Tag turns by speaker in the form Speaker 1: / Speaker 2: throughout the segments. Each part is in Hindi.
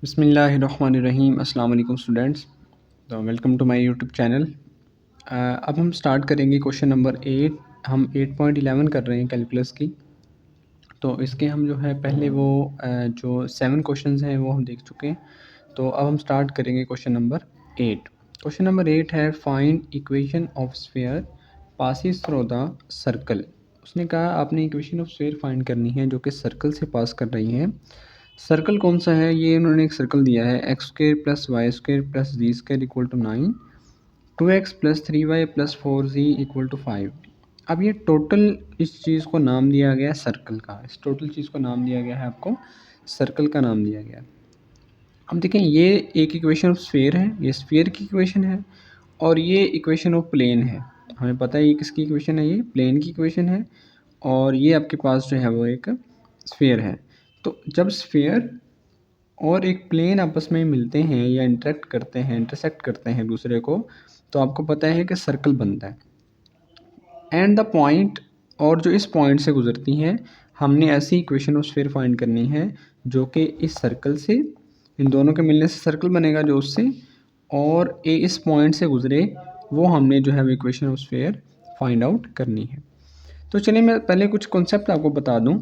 Speaker 1: बिस्मिल्लाहिर्रहमानिर्रहीम। अस्सलाम वालेकुम स्टूडेंट्स। तो welcome to my YouTube channel. अब हम स्टार्ट करेंगे क्वेश्चन नंबर 8। हम 8.11 कर रहे हैं कैलकुलस की। तो इसके हम जो है पहले वो जो 7 क्वेश्चंस हैं वो हम देख चुके हैं। तो अब हम स्टार्ट करेंगे क्वेश्चन नंबर 8। क्वेश्चन नंबर 8 है find equation of sphere passes through the circle. उसने कहा आपने इक्वेशन ऑफ स्फीयर फाइंड करनी है जो कि सर्कल से पास कर रही है। सर्कल कौन सा है? ये उन्होंने एक सर्कल दिया है X square plus Y square plus ji square equal to 9, 2x plus 3y plus 4z equal to 5। अब ये टोटल इस चीज़ को नाम दिया गया है सर्कल का। इस टोटल चीज़ को नाम दिया गया है आपको सर्कल का नाम दिया गया है। अब देखें ये एक इक्वेशन ऑफ स्फीयर है, ये स्फीयर की इक्वेशन है और ये इक्वेशन ऑफ प्लेन है। हमें पता है ये किसकी इक्वेशन है, ये प्लेन की इक्वेशन है और ये आपके पास जो है वो एक स्फीयर है। तो जब स्फीयर और एक प्लेन आपस में मिलते हैं या इंटरेक्ट करते हैं, इंटरसेक्ट करते हैं दूसरे को, तो आपको पता है कि सर्कल बनता है। एंड द पॉइंट, और जो इस पॉइंट से गुजरती हैं, हमने ऐसी इक्वेशन ऑफ स्फीयर फाइंड करनी है जो कि इस सर्कल से, इन दोनों के मिलने से सर्कल बनेगा जो उससे, और ये इस पॉइंट से गुजरे, वो हमने जो है वो equation of sphere find out करनी है। तो चलिए मैं पहले कुछ कॉन्सेप्ट आपको बता दूं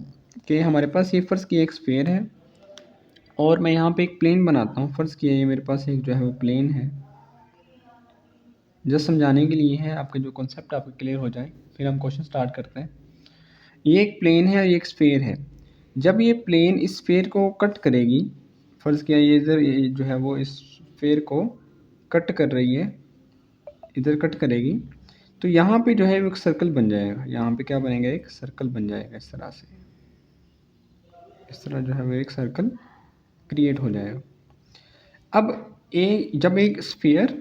Speaker 1: कि हमारे पास ये फ़र्ज़ की एक स्फीयर है और मैं यहाँ पे एक प्लेन बनाता हूँ। फ़र्ज़ किया ये मेरे पास एक जो है वो प्लेन है। जस्ट समझाने के लिए है, आपके जो कॉन्सेप्ट आपको क्लियर हो जाए, फिर हम क्वेश्चन स्टार्ट करते हैं। ये एक प्लेन है और ये एक स्फीयर है। जब ये प्लेन इस स्फीयर को कट करेगी, फ़र्ज़ किया ये इधर ये जो है वो इस स्फीयर को कट कर रही है, इधर कट करेगी, तो यहाँ पे जो है वो एक सर्कल बन जाएगा। यहाँ पे क्या बनेगा? एक सर्कल बन जाएगा। इस तरह से, इस तरह जो है वो एक सर्कल क्रिएट हो जाएगा। अब जब एक स्फीयर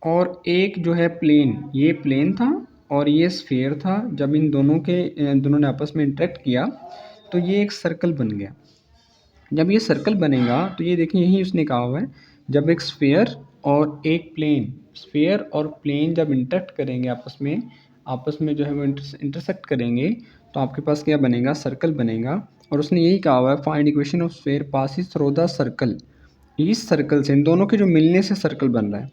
Speaker 1: और एक जो है प्लेन, ये प्लेन था और ये स्फीयर था, जब इन दोनों ने आपस में इंटरेक्ट किया तो ये एक सर्कल बन गया। जब ये सर्कल बनेगा तो ये देखिए यही उसने कहा हुआ है, जब एक स्फीयर और एक प्लेन, स्फीयर और प्लेन जब इंटरेक्ट करेंगे आपस में जो है वो इंटरसेक्ट करेंगे, तो आपके पास क्या बनेगा? सर्कल बनेगा। और उसने यही कहा हुआ है find equation of sphere passes through the circle. इस सर्कल से, इन दोनों के जो मिलने से सर्कल बन रहा है।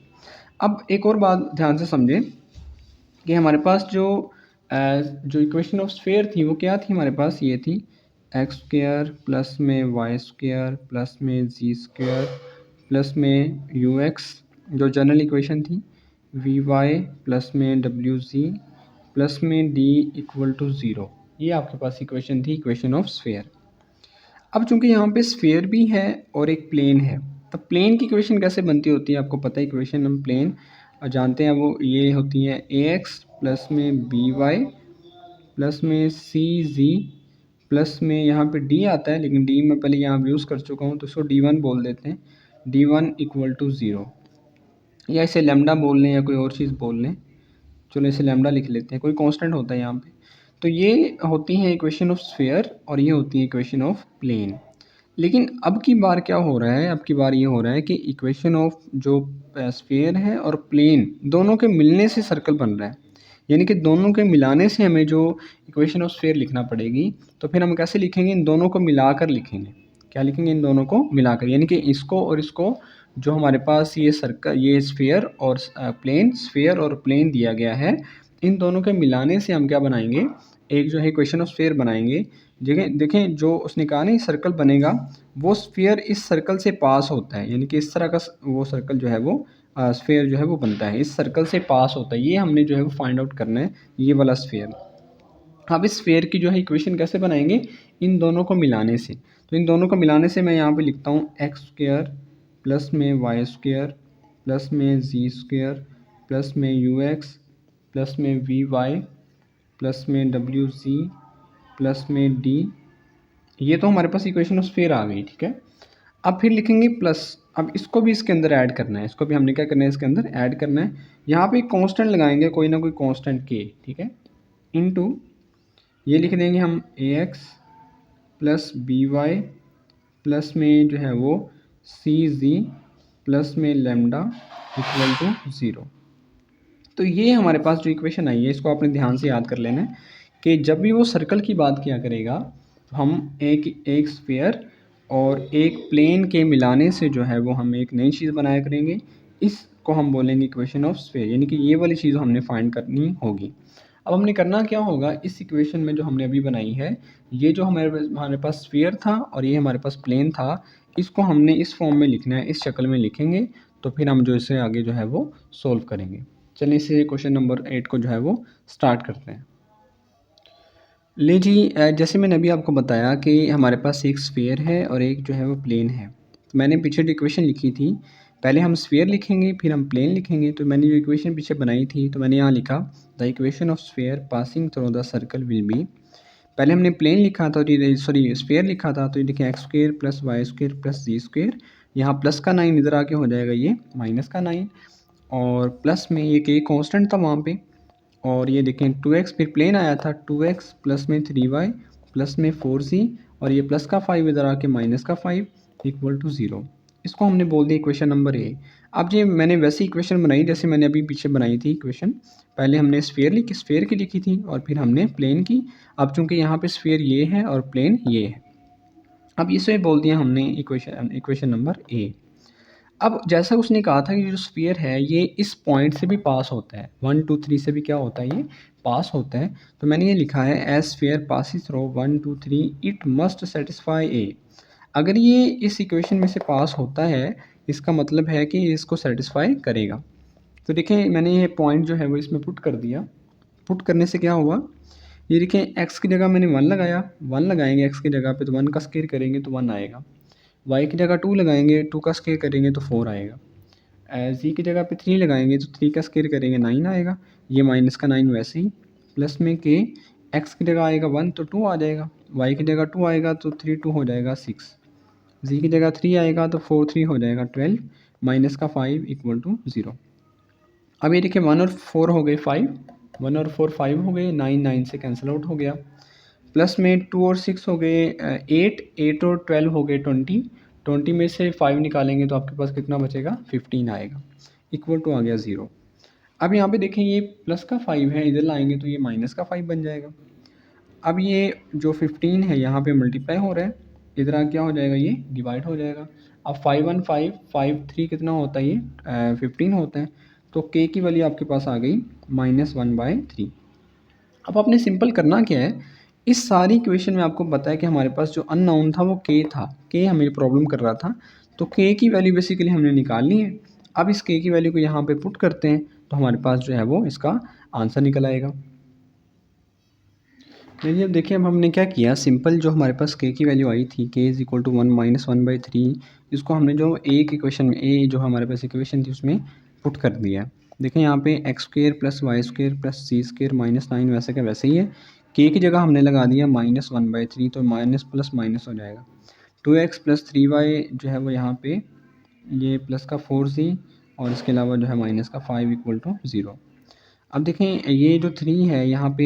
Speaker 1: अब एक और बात ध्यान से समझें कि हमारे पास जो इक्वेशन ऑफ स्फीयर थी वो क्या थी? हमारे पास ये थी एक्स स्क्वायर प्लस में वाई स्क्वायर प्लस में जी स्क्वायर प्लस में यू एक्स, जो जनरल इक्वेशन थी, वी वाई प्लस में डब्ल्यू जी प्लस में डी इक्वल टू ज़ीरो। ये आपके पास इक्वेशन थी, इक्वेशन ऑफ स्फीयर। अब चूंकि यहाँ पे स्फीयर भी है और एक प्लेन है, तो प्लेन की इक्वेशन कैसे बनती होती है आपको पता है। इक्वेशन हम प्लेन जानते हैं, वो ये होती है ए एक्स प्लस में बी वाई प्लस में सी जी प्लस में यहाँ पे डी आता है, लेकिन डी मैं पहले यहाँ यूज़ कर चुका हूँ तो इसको डी1 बोल देते हैं। डी1 इक्वल टू ज़ीरो, या इसे लेमडा बोल लें या कोई और चीज़ बोल लें, चलो इसे लेमडा लिख लेते हैं, कोई कांस्टेंट होता है यहाँ पे। तो ये होती है इक्वेशन ऑफ स्फीयर और ये होती है इक्वेशन ऑफ प्लेन। लेकिन अब की बार क्या हो रहा है? अब की बार ये हो रहा है कि इक्वेशन ऑफ जो स्फीयर है और प्लेन, दोनों के मिलने से सर्कल बन रहा है। यानी कि दोनों के मिलाने से हमें जो इक्वेशन ऑफ स्फीयर लिखना पड़ेगी, तो फिर हम कैसे लिखेंगे? इन दोनों को मिलाकर लिखेंगे। क्या लिखेंगे? इन दोनों को मिलाकर, यानी कि इसको और इसको, जो हमारे पास ये सर्कल, ये स्फीयर और प्लेन, स्फीयर और प्लेन दिया गया है, इन दोनों के मिलाने से हम क्या बनाएंगे? एक जो है इक्वेशन ऑफ स्फीयर बनाएंगे। देखें जो उसने कहा ना सर्कल बनेगा, वो स्फीयर इस सर्कल से पास होता है, यानी कि इस तरह का वो सर्कल जो है वो स्फीयर जो है वो बनता है, इस सर्कल से पास होता है। ये हमने जो है वो फाइंड आउट करना है, ये वाला स्फीयर। अब इस स्फीयर की जो है इक्वेशन कैसे बनाएंगे? इन दोनों को मिलाने से। तो इन दोनों को मिलाने से मैं यहाँ पे लिखता हूँ एक्स स्क्वायर प्लस में वाई स्क्वायर प्लस में जी स्क्वायर प्लस में यू एक्स प्लस में वी वाई प्लस में डब्ल्यू जी प्लस में डी। ये तो हमारे पास इक्वेशन ऑफ स्फीयर आ गई, ठीक है। अब फिर लिखेंगे प्लस, अब इसको भी इसके अंदर ऐड करना है, इसको भी हमने क्या करना है? इसके अंदर ऐड करना है। यहाँ पे कांस्टेंट लगाएंगे, कोई ना कोई कांस्टेंट के, ठीक है, इनटू ये लिख देंगे हम a x plus b y plus में जो है वो सी जी प्लस में लेमडा इक्वल टू ज़ीरो। तो ये हमारे पास जो इक्वेशन आई है, इसको आपने ध्यान से याद कर लेना है कि जब भी वो सर्कल की बात किया करेगा, तो हम एक स्फीयर और एक प्लेन के मिलाने से जो है वो हम एक नई चीज़ बनाया करेंगे। इसको हम बोलेंगे इक्वेशन ऑफ स्फीयर, यानी कि ये वाली चीज़ हमने फाइंड करनी होगी। अब हमने करना क्या होगा, इस इक्वेशन में जो हमने अभी बनाई है, ये जो हमारे पास स्फीयर था और ये हमारे पास प्लेन था, इसको हमने इस फॉर्म में लिखना है, इस शक्ल में लिखेंगे। तो फिर हम जो इसे आगे जो है वो सोल्व करेंगे। चलिए इसे क्वेश्चन नंबर 8 को जो है वो स्टार्ट करते हैं। ले जी, जैसे मैंने अभी आपको बताया कि हमारे पास एक स्फीयर है और एक जो है वो प्लेन है। तो मैंने पीछे जो इक्वेशन लिखी थी, पहले हम स्फीयर लिखेंगे फिर हम प्लेन लिखेंगे। तो मैंने जो इक्वेशन पीछे बनाई थी, तो मैंने यहाँ लिखा the equation of sphere passing through the circle will be. पहले हमने प्लेन लिखा था, तो सॉरी स्फीयर लिखा था, तो ये देखिए x square plus y square plus z square. यहाँ प्लस का 9 इधर आके हो जाएगा ये माइनस का 9, और प्लस में ये के कॉन्स्टेंट था वहाँ पे। और ये देखें 2x, फिर प्लेन आया था 2x प्लस में 3y प्लस में 4z, और ये प्लस का 5 इधर आके माइनस का 5 इक्वल टू 0। इसको हमने बोल दिया इक्वेशन नंबर ए। अब ये मैंने वैसी इक्वेशन बनाई जैसे मैंने अभी पीछे बनाई थी इक्वेशन। पहले हमने स्फीयर की लिखी थी और फिर हमने प्लेन की। अब चूंकि यहाँ पे स्फीयर ये है और प्लेन ये है, अब इसे बोल दिया हमने इक्वेशन नंबर ए। अब जैसा उसने कहा था कि जो स्फीयर है ये इस पॉइंट से भी पास होता है, 1 2 3 से भी क्या होता है, ये पास होता है। तो मैंने ये लिखा है as sphere passes through 1 2 3 it must satisfy A. अगर ये इस इक्वेशन में से पास होता है, इसका मतलब है कि ये इसको सेटिस्फाई करेगा। तो देखें मैंने ये पॉइंट जो है वो इसमें पुट कर दिया। पुट करने से क्या हुआ, ये देखें एक्स की जगह मैंने 1 लगाया, 1 लगाएंगे एक्स की जगह पे तो 1 का स्क्वायर करेंगे तो 1 आएगा। वाई की जगह 2 लगाएंगे, 2 का स्क्वायर करेंगे तो 4 आएगा। जी की जगह पे 3 लगाएंगे तो 3 का स्क्वायर करेंगे 9 आएगा। ये माइनस का 9 वैसे ही, प्लस में के एक्स की जगह आएगा 1 तो 2 आ जाएगा, वाई की जगह 2 आएगा तो 3 2 हो जाएगा 6, जी की जगह 3 आएगा तो 4 3 हो जाएगा 12, माइनस का 5 इक्वल टू 0। अब ये देखिए 1 और 4 हो गए 5, 1 और 4 5 हो गए, 9 9 से कैंसिल आउट हो गया। प्लस में 2 और 6 हो गए 8, 8 और 12 हो गए 20, 20 में से 5 निकालेंगे तो आपके पास कितना बचेगा, 15 आएगा, इक्वल टू आ गया 0। अब यहाँ पे देखें ये प्लस का 5 है, इधर लाएंगे तो ये माइनस का 5 बन जाएगा। अब ये जो 15 है यहाँ पे मल्टीप्लाई हो रहा है, इधर आ क्या हो जाएगा, ये डिवाइड हो जाएगा। अब 5 1 5 5 3 कितना होता है, ये 15 होता है। तो के की वैल्यू आपके पास आ गई -1/3। अब आपने सिंपल करना क्या है, इस सारी इक्वेशन में आपको पता है कि हमारे पास जो अननोन था वो के था, के हमें प्रॉब्लम कर रहा था। तो के की वैल्यू बेसिकली हमने निकालनी है। अब इस के की वैल्यू को यहाँ पे पुट करते हैं तो हमारे पास जो है वो इसका आंसर निकल आएगा। चलिए अब देखिए, अब हमने क्या किया, सिंपल जो हमारे पास के की वैल्यू आई थी के इज़ इक्वल टू 1 -1/3, इसको हमने जो एक इक्वेशन में ए जो हमारे पास इक्वेशन थी उसमें पुट कर दिया। देखें यहाँ पे x square plus y square plus c square -9 वैसे का वैसे ही है। के की जगह हमने लगा दिया -1/3, तो माइनस प्लस माइनस हो जाएगा। 2x प्लस 3y जो है वो यहाँ पे ये प्लस का 4c, और इसके अलावा जो है माइनस का 5 इक्वल टू 0। अब देखें ये जो 3 है यहाँ पे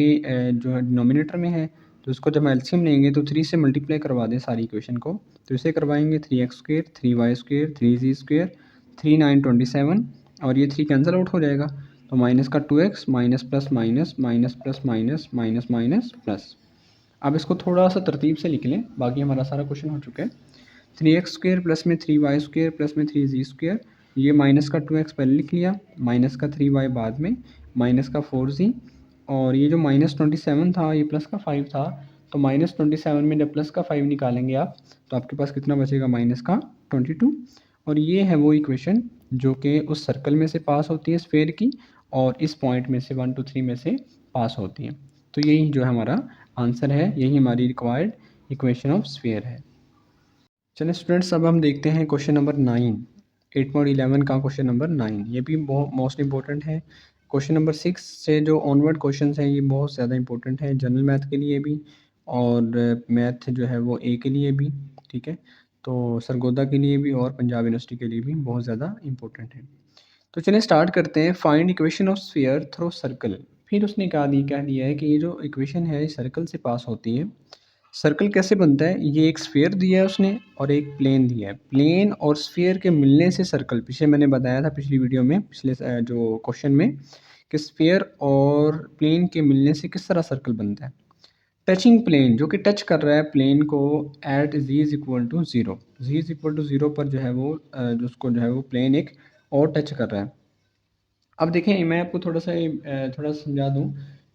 Speaker 1: जो है डिनोमिनेटर में है, तो इसको जब एलसीएम लेंगे तो 3 से मल्टीप्लाई करवा दें सारी इक्वेशन को। तो इसे करवाएंगे 3x square 3y square 3z square 3 9 27, और ये 3 कैंसिल आउट हो जाएगा। तो माइनस का 2x minus plus minus minus plus minus minus minus plus. अब इसको थोड़ा सा तरतीब से लिख लें, बाकी हमारा सारा क्वेश्चन हो चुका है। 3x स्क्वेयर प्लस में 3y स्क्वेयर प्लस में 3z स्क्वेयर, ये माइनस का 2x पहले लिख लिया, माइनस का 3y बाद में, माइनस का 4z, और ये जो -27 था ये प्लस का 5 था। तो -27 में जब प्लस का 5 निकालेंगे आप, तो आपके पास कितना बचेगा, माइनस का 22। और ये है वो इक्वेशन जो कि उस सर्कल में से पास होती है स्फेयर की, और इस पॉइंट में से 1 2 3 में से पास होती है। तो यही जो है हमारा आंसर है, यही हमारी रिक्वायर्ड इक्वेशन ऑफ स्फीयर है। चलिए स्टूडेंट्स, अब हम देखते हैं क्वेश्चन नंबर 9, 8.11 का क्वेश्चन नंबर 9। ये भी बहुत मोस्ट इंपॉर्टेंट है। क्वेश्चन नंबर 6 से जो ऑनवर्ड क्वेश्चंस हैं ये बहुत ज़्यादा इंपॉर्टेंट है, जनरल मैथ के लिए भी और मैथ जो है वो ए के लिए भी, ठीक है। तो सरगोदा के लिए भी और पंजाब यूनिवर्सिटी के लिए भी बहुत ज़्यादा इंपॉर्टेंट है। तो चलिए स्टार्ट करते हैं। Find equation of sphere through circle. फिर उसने कह दिया है कि ये जो इक्वेशन है ये सर्कल से पास होती है। सर्कल कैसे बनता है, ये एक स्फीयर दिया है उसने और एक प्लेन दिया है। प्लेन और स्फीयर के मिलने से सर्कल, पीछे मैंने बताया था पिछली वीडियो में, पिछले जो क्वेश्चन में, कि स्फीयर और प्लेन के मिलने से किस तरह सर्कल बनता है। टचिंग प्लेन, जो कि टच कर रहा है प्लेन को at z is equal to zero, z is equal to zero पर जो है वो जो उसको जो है वो प्लेन एक और टच कर रहा है। अब देखें मैं आपको थोड़ा सा समझा दूँ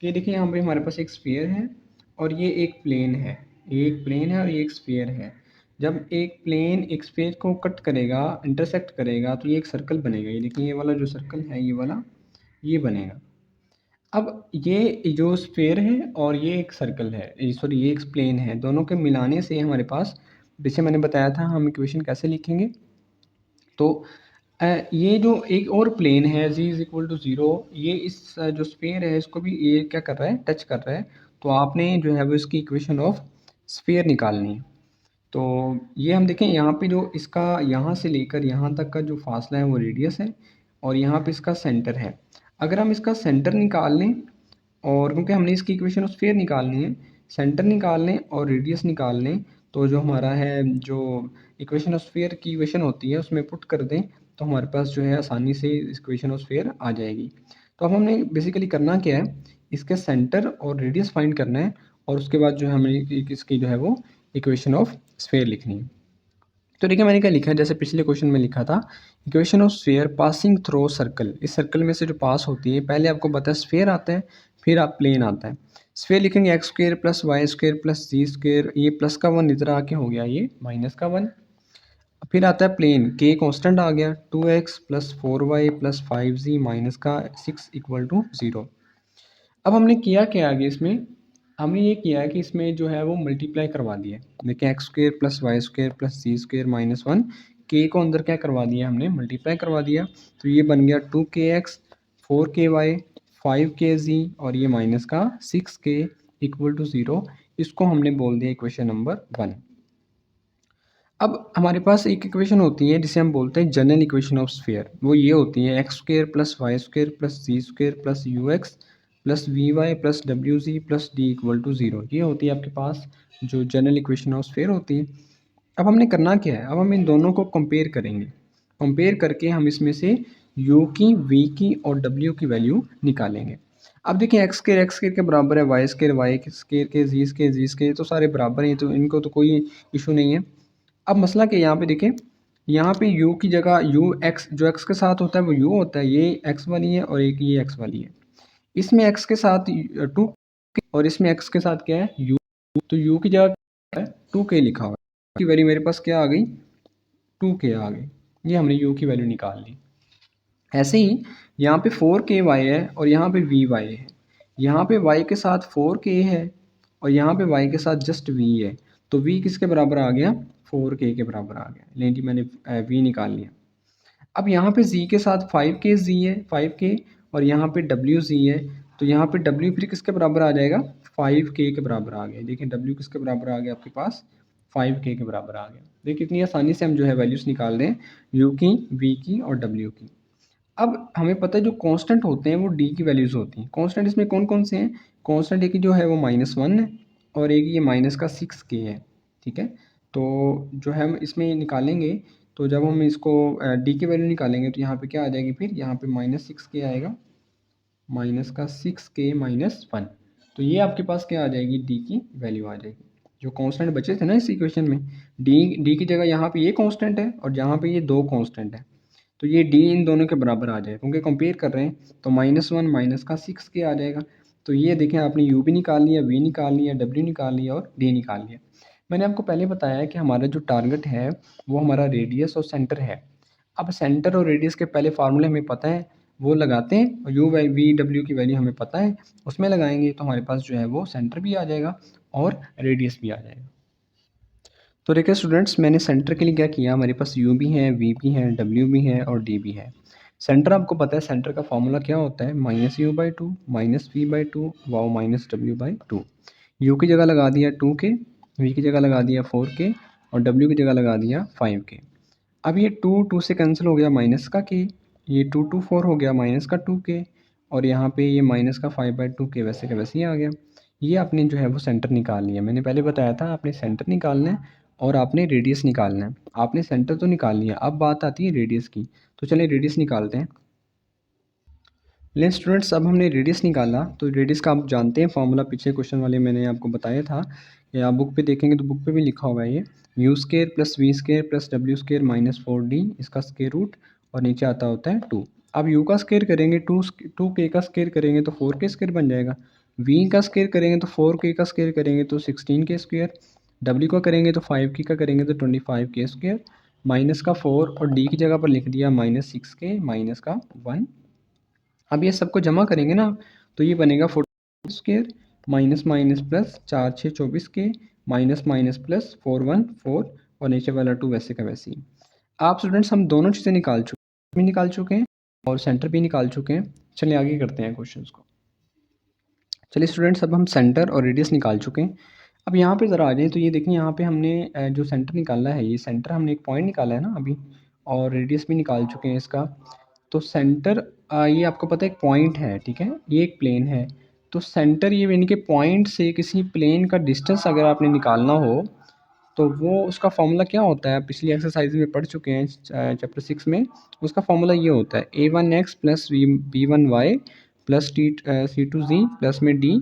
Speaker 1: कि देखिए यहाँ पे हमारे पास एक स्फीयर है और ये एक प्लेन है, ये एक प्लेन है और ये एक स्फीयर है। जब एक प्लेन एक स्फीयर को कट करेगा, इंटरसेक्ट करेगा, तो ये एक सर्कल बनेगा। ये देखिए ये वाला जो सर्कल है, ये वाला ये बनेगा। अब ये जो स्फीयर है और ये एक सर्कल है, सॉरी ये एक प्लेन है, दोनों के मिलाने से हमारे पास, जैसे मैंने बताया था हम इक्वेशन कैसे लिखेंगे। तो ये जो एक और प्लेन है z is equal to zero, ये इस जो स्फीयर है इसको भी ये क्या कर रहा है, टच कर रहा है। तो आपने जो है वो इसकी इक्वेशन ऑफ स्फीयर निकालनी है। तो ये हम देखें यहाँ पे जो इसका यहाँ से लेकर यहाँ तक का जो फासला है वो रेडियस है और यहाँ पे इसका सेंटर है। अगर हम इसका सेंटर निकाल लें, और क्योंकि हमने इसकी इक्वेशन ऑफ स्फीयर निकालनी है, सेंटर निकाल लें और रेडियस निकाल लें, तो जो हमारा है जो इक्वेशन ऑफ स्फीयर की इक्वेशन होती है उसमें पुट कर दें, तो हमारे पास जो है आसानी से इक्वेशन ऑफ स्फीयर आ जाएगी। तो अब हमने बेसिकली करना क्या है, इसके सेंटर और रेडियस फाइंड करना है और उसके बाद जो है हमें इसकी जो है वो इक्वेशन ऑफ स्फीयर लिखनी है। तो देखिए मैंने क्या लिखा है, जैसे पिछले क्वेश्चन में लिखा था, equation of sphere passing through circle. इस सर्कल में से जो पास होती है, पहले आपको पता है स्फीयर आता है, फिर आप प्लेन आता है। स्फीयर लिखेंगे x square plus Y square plus जी स्क्र, ये प्लस का वन इधर आके हो गया ये माइनस का वन। फिर आता है प्लेन, के कांस्टेंट आ गया, 2x plus 4y plus 5z minus का 6 इक्वल टू ज़ीरो। अब हमने किया क्या आगे इसमें, हमने ये किया है कि इसमें जो है वो मल्टीप्लाई करवा दिया। देखिए x square plus Y square plus जी स्क्र माइनस वन, के को अंदर क्या करवा दिया हमने, मल्टीप्लाई करवा दिया। तो ये बन गया 2kx 4ky 5kz और ये माइनस का 6k इक्वल टू ज़ीरो। इसको हमने बोल दिया इक्वेशन नंबर 1। अब हमारे पास एक इक्वेशन होती है जिसे हम बोलते हैं जनरल इक्वेशन ऑफ स्फीयर। वो ये होती है X square plus Y square plus ji square plus U X plus V Y plus W Z plus D equal to zero. ये होती है आपके पास जो जनरल इक्वेशन ऑफ स्फीयर होती है। अब हमने करना क्या है, अब हम इन दोनों को कंपेयर करेंगे। कंपेयर करके हम इसमें से u की, v की और w की वैल्यू निकालेंगे। अब देखिए एक्स स्क्र के बराबर है, वाई स्क्र के, जी स्क्र तो सारे बराबर हैं, तो इनको तो कोई इशू नहीं है। अब मसला क्या, यहाँ पे देखें, यहाँ पे u की जगह u x, जो x के साथ होता है वो u होता है, ये x वाली है और एक ये x वाली है। इसमें x के साथ 2 और इसमें x के साथ क्या है u, तो u की जगह 2k लिखा हुआ है, की वैल्यू मेरे पास क्या आ गई, 2k आ गई। ये हमने u की वैल्यू निकाल ली। ऐसे ही यहाँ पे 4ky है और यहाँ पे vy है। यहाँ पे y के साथ 4k है और यहाँ पे y के साथ जस्ट v है। तो v किसके बराबर आ गया, 4k के बराबर आ गया। लेकिन मैंने v निकाल लिया। अब यहाँ पे z के साथ 5k z है, 5k, और यहाँ पे w z है। तो यहाँ पे w फिर किसके बराबर आ जाएगा, 5k के बराबर आ गया। देखिए w किसके बराबर आ गया आपके पास, 5k के बराबर आ गया। देखिए इतनी आसानी से हम जो है वैल्यूज़ निकाल रहे हैं, u की, v की और w की। अब हमें पता है जो कांस्टेंट होते हैं वो डी की वैल्यूज़ होती हैं। कांस्टेंट इसमें कौन कौन से हैं, कांस्टेंट एक जो है वो -1 है और एक ये माइनस का 6k है। ठीक है, तो जो है हम इसमें निकालेंगे, तो जब हम इसको डी की वैल्यू निकालेंगे तो यहाँ पे क्या आ जाएगी, फिर यहाँ पे -6k आएगा, माइनस का 6k -1। तो ये आपके पास क्या आ जाएगी, डी की वैल्यू आ जाएगी। जो कांस्टेंट बचे थे ना इस इक्वेशन में, डी की जगह यहाँ पे ये कांस्टेंट है और यहाँ पे ये दो कांस्टेंट है, तो ये डी इन दोनों के बराबर आ जाएगा। क्योंकि कंपेयर कर रहे हैं तो -1 माइनस का 6k आ जाएगा। तो ये देखें आपने u भी निकाल लिया, v निकाल लिया, w निकाल लिया और d निकाल लिया। मैंने आपको पहले बताया है कि हमारा जो टारगेट है वो हमारा रेडियस और सेंटर है। अब सेंटर और रेडियस के पहले फार्मूले हमें पता है, वो लगाते हैं और u बाई वी डब्ल्यू की वैल्यू हमें पता है, उसमें लगाएंगे तो हमारे पास जो है वो सेंटर भी आ जाएगा और रेडियस भी आ जाएगा। तो देखिए स्टूडेंट्स, मैंने सेंटर के लिए क्या किया, हमारे पास u भी है, v भी है, w भी है और d भी है। सेंटर आपको पता है, सेंटर का फॉर्मूला क्या होता है, -u/2 -v/2 wow -w/2। u की जगह लगा दिया 2k, v की जगह लगा दिया 4k और w की जगह लगा दिया 5k। अब ये 2 से कैंसिल हो गया माइनस का k, ये 2 4 हो गया माइनस का 2k और यहाँ पे ये माइनस का 5/2k वैसे का वैसे ही आ गया। ये आपने जो है वो सेंटर निकाल लिया। मैंने पहले बताया था आपने सेंटर निकालना है और आपने रेडियस निकालना है। आपने सेंटर तो निकाल लिया, अब बात आती है रेडियस की। तो चलिए रेडियस निकालते हैं। लेकिन स्टूडेंट्स अब हमने रेडियस निकाला, तो रेडियस का आप जानते हैं फॉर्मूला, पीछे क्वेश्चन वाले मैंने आपको बताया था, या आप बुक पे देखेंगे तो बुक पे भी लिखा हुआ है ये, U square plus V square plus W square minus 4d इसका स्केयर रूट, और नीचे आता होता है 2। अब यू का स्केयर करेंगे 2k का स्केयर करेंगे तो 4k स्केयर बन जाएगा, वी का स्केयर करेंगे तो 4k का स्केयर करेंगे तो 16k स्क्वेयर, डब्ल्यू का करेंगे तो 5k का करेंगे तो 25k स्क्वेयर, माइनस का 4 और डी की जगह पर लिख दिया -6k माइनस का 1। अब ये सबको जमा करेंगे ना, तो ये बनेगा 40 स्क्वेयर माइनस माइनस प्लस 4 6 24 के माइनस माइनस प्लस 4 1 4 और नीचे वाला 2 वैसे का वैसे ही। आप स्टूडेंट्स हम दोनों चीज़ें निकाल चुके हैं और सेंटर भी निकाल चुके हैं। चलिए आगे करते हैं क्वेश्चंस को। चलिए स्टूडेंट्स अब हम सेंटर और रेडियस निकाल चुके हैं। अब यहाँ पे ज़रा आ जाए, तो ये देखिए यहाँ पे हमने जो सेंटर निकाला है, ये सेंटर हमने एक पॉइंट निकाला है ना अभी, और रेडियस भी निकाल चुके हैं इसका। तो सेंटर ये आपको पता है एक पॉइंट है, ठीक है, ये एक प्लेन है। तो सेंटर ये यानी कि पॉइंट से किसी प्लेन का डिस्टेंस अगर आपने निकालना हो, तो वो उसका फॉर्मूला क्या होता है, पिछली एक्सरसाइज में पढ़ चुके हैं चैप्टर 6 में। उसका फॉर्मूला ये होता है a1x plus b1y plus c2z plus में d,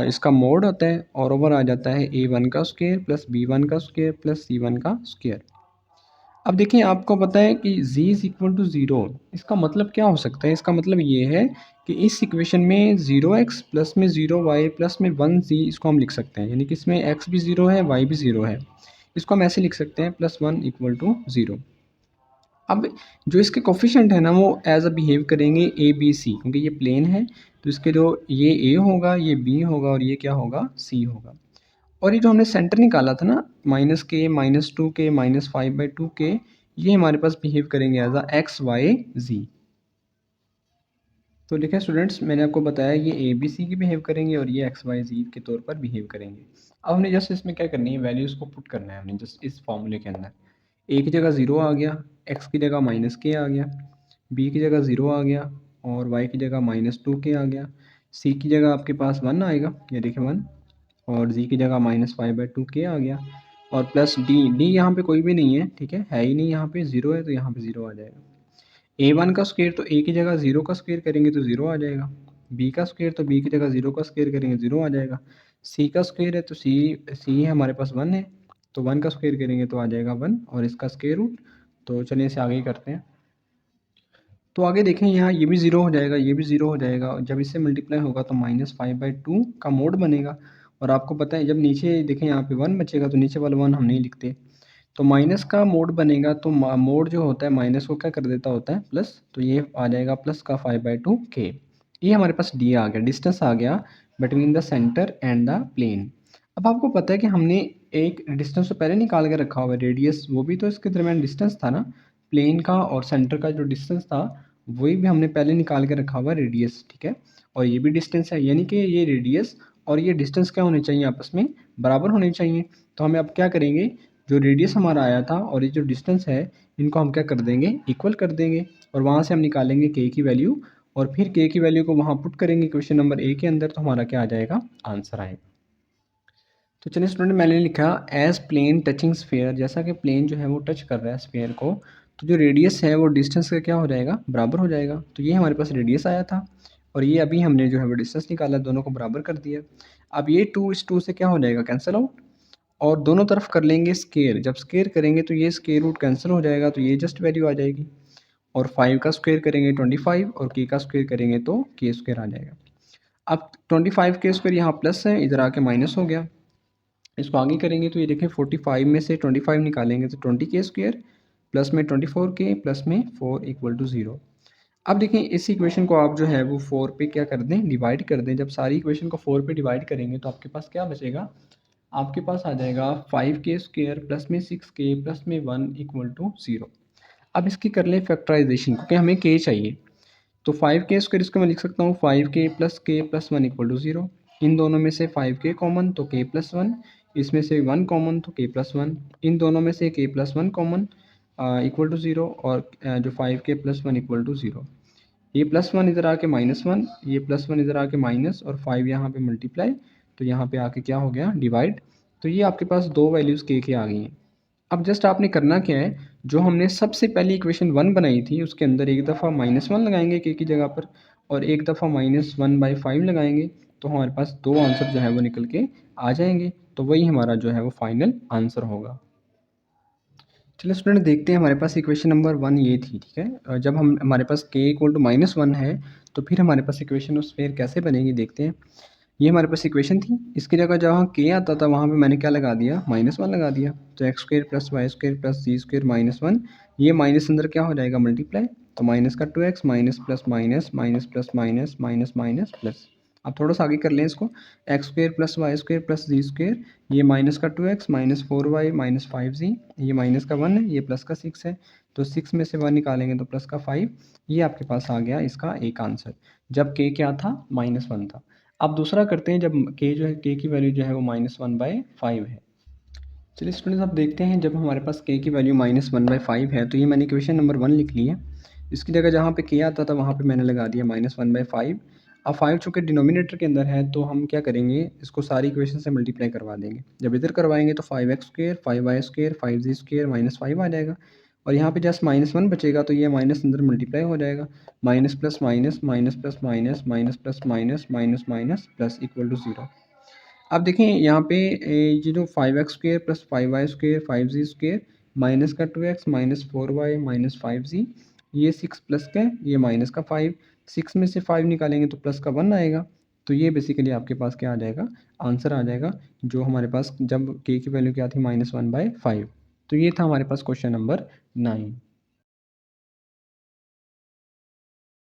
Speaker 1: इसका मोड होता है, और ओवर आ जाता है a1 का स्क्वायर प्लस b1 का स्क्वायर प्लस c1 का स्क्वायर। अब देखिए आपको पता है कि z is equal to zero, इसका मतलब क्या हो सकता है, इसका मतलब ये है कि इस इक्वेशन में 0x प्लस में 0y प्लस में 1z इसको हम लिख सकते हैं, यानी कि इसमें x भी 0 है y भी 0 है, इसको हम ऐसे लिख सकते हैं +1 इक्वल टू 0। अब जो इसके कोफिशिएंट है ना, वो एज अ बिहेव करेंगे ए बी सी, क्योंकि ये प्लेन है, तो इसके जो ये ए होगा, ये बी होगा और ये क्या होगा, सी होगा। और ये जो हमने सेंटर निकाला था ना, -k -2k -5/2k, ये हमारे पास बिहेव करेंगे एज अ एक्स वाई जी। तो देखिए स्टूडेंट्स, मैंने आपको बताया ये ए बी सी की बिहेव करेंगे और ये एक्स वाई जी के तौर पर बिहेव करेंगे। अब हमने जस्ट इसमें क्या करनी है, वैल्यूज़ को पुट करना है हमने जस्ट इस फॉर्मूले के अंदर। ए की जगह 0 आ गया, एक्स की जगह -k आ गया, बी की जगह 0 आ गया और वाई की जगह -2k आ गया, सी की जगह आपके पास 1 आएगा, ये देखिए 1, और जी की जगह -5/2k आ गया, और प्लस डी यहाँ पे कोई भी नहीं है, ठीक है ही नहीं, यहाँ पे 0 है तो यहाँ पे 0 आ जाएगा। a1 का स्क्वायर तो a की जगह 0 का स्क्वायर करेंगे तो 0 आ जाएगा, b का स्क्वायर तो b की जगह 0 का स्क्वायर करेंगे 0 आ जाएगा, c का स्क्वायर है तो c है हमारे पास 1 है, तो 1 का स्क्वायर करेंगे तो आ जाएगा 1 और इसका स्क्वायर रूट। तो चलिए इसे आगे करते हैं। तो आगे देखें, यहाँ ये भी 0 हो जाएगा, ये भी 0 हो जाएगा, और जब इससे मल्टीप्लाई होगा तो -5/2 का मोड बनेगा। और आपको पता है जब नीचे देखें यहाँ पे 1 बचेगा तो नीचे वाला 1 हम नहीं लिखते, तो माइनस का मोड बनेगा, तो मोड जो होता है माइनस को क्या कर देता होता है प्लस, तो ये आ जाएगा प्लस का 5/2k। ये हमारे पास डी आ गया, डिस्टेंस आ गया between the centre and the plane. अब आपको पता है कि हमने एक डिस्टेंस तो पहले निकाल के रखा हुआ है, रेडियस, वो भी तो इसके दरमियान डिस्टेंस था ना, प्लेन का और सेंटर का जो डिस्टेंस था वही भी हमने पहले निकाल के रखा हुआ है, रेडियस, ठीक है, और ये भी डिस्टेंस है, यानी कि ये रेडियस और ये डिस्टेंस क्या होने चाहिए, आपस में बराबर होने चाहिए। तो हमें अब क्या करेंगे, जो रेडियस हमारा आया था और ये जो डिस्टेंस है, इनको हम क्या कर देंगे, इक्वल कर देंगे, और वहाँ से हम निकालेंगे के की वैल्यू, और फिर के की वैल्यू को वहाँ पुट करेंगे क्वेश्चन नंबर ए के अंदर, तो हमारा क्या आ जाएगा, आंसर आएगा। तो चलिए स्टूडेंट, मैंने लिखा एज प्लेन टचिंग स्फेयर, जैसा कि प्लेन जो है वो टच कर रहा है स्फेयर को, तो जो रेडियस है वो डिस्टेंस का क्या हो जाएगा, बराबर हो जाएगा। तो ये हमारे पास रेडियस आया था, और ये अभी हमने जो है वो डिस्टेंस निकाला, दोनों को बराबर कर दिया। अब ये 2 से क्या हो जाएगा, कैंसिल आउट, और दोनों तरफ कर लेंगे स्केयर, जब स्केयर करेंगे तो ये स्केयर रूट कैंसिल हो जाएगा, तो ये जस्ट वैल्यू आ जाएगी, और 5 का स्क्वायर करेंगे 25 और के का स्क्वायर करेंगे तो के स्क्वायर आ जाएगा। अब 25 के स्क्वायर यहाँ प्लस है, इधर आके माइनस हो गया, इसको आगे करेंगे तो ये देखें 45 में से 25 निकालेंगे तो 20 के स्क्वायर प्लस में 24 के प्लस में 4 इक्वल टू 0। अब देखें इस इक्वेशन को आप जो है वो 4 पे क्या कर दें, डिवाइड कर दें। जब सारी इक्वेशन को 4 पे डिवाइड करेंगे तो आपके पास क्या बचेगा, आपके पास आ जाएगा 5k स्क्वायर प्लस में 6k प्लस में 1 इक्वल टू 0। अब इसकी कर लें फैक्टराइजेशन, क्योंकि हमें k चाहिए, तो 5k स्क्वायर इसको मैं लिख सकता हूँ 5k+k+1 इक्वल टू 0। इन दोनों में से 5k कॉमन तो k+1, इसमें से 1 कॉमन तो k+1, इन दोनों में से k+1 कॉमन इक्वल टू 0, और जो 5k+1 इक्वल टू 0, ये +1 इधर आके -1, ये +1 इधर आके माइनस, और 5 यहाँ पे मल्टीप्लाई, तो यहाँ पे आके क्या हो गया, डिवाइड। तो ये आपके पास दो वैल्यूज़ के आ गई हैं। अब जस्ट आपने करना क्या है, जो हमने सबसे पहली इक्वेशन 1 बनाई थी उसके अंदर एक दफ़ा -1 लगाएंगे के की जगह पर, और एक दफ़ा -1/5 लगाएंगे तो हमारे पास 2 आंसर जो है वो निकल के आ जाएंगे। तो वही हमारा जो है वो फाइनल आंसर होगा। चलिए स्टूडेंट देखते हैं, हमारे पास इक्वेशन नंबर 1 ये थी, ठीक है। जब हम हमारे पास k = -1 है तो फिर हमारे पास इक्वेशन ऑफ स्फीयर कैसे बनेगी देखते हैं। ये हमारे पास इक्वेशन थी, इसकी जगह जहाँ k आता था वहाँ पे मैंने क्या लगा दिया, -1 लगा दिया। तो x² + y² + z² -1, ये माइनस अंदर क्या हो जाएगा, मल्टीप्लाई। तो माइनस का 2x minus plus minus minus plus minus minus minus plus. अब थोड़ा सा आगे कर लें इसको, x² + y² + z², ये माइनस का 2x minus 4y minus 5z, ये माइनस का 1 है, ये प्लस का 6 है। तो 6 में से 1 निकालेंगे तो प्लस का 5, ये आपके पास आ गया इसका एक आंसर, जब k क्या था, -1 था। अब दूसरा करते हैं, जब k जो है, k की वैल्यू जो है वो -1/5 है। चलिए स्टूडेंट्स आप देखते हैं, जब हमारे पास k की वैल्यू -1/5 है तो ये मैंने इक्वेशन नंबर 1 लिख ली है। इसकी जगह जहाँ पे k आता था वहाँ पे मैंने लगा दिया -1/5। अब 5 चूँकि डिनोमिनेटर के अंदर है तो हम क्या करेंगे, इसको सारी इक्वेशन से मल्टीप्लाई करवा देंगे। जब इधर करवाएंगे तो 5x² 5y² 5z² -5 आ जाएगा, और यहाँ पे जस्ट -1 बचेगा तो ये माइनस अंदर मल्टीप्लाई हो जाएगा। Minus plus minus minus plus minus minus plus minus minus minus plus equal to 0। अब देखें यहाँ पे ये जो 5x² + 5y² 5z² माइनस का 2x minus 4y minus 5z, ये 6 प्लस का, ये माइनस का 5, 6 में से 5 निकालेंगे तो प्लस का 1 आएगा। तो ये बेसिकली आपके पास क्या आ जाएगा, आंसर आ जाएगा, जो हमारे पास जब k की वैल्यू क्या थी, -1/5। तो ये था हमारे पास क्वेश्चन नंबर 9।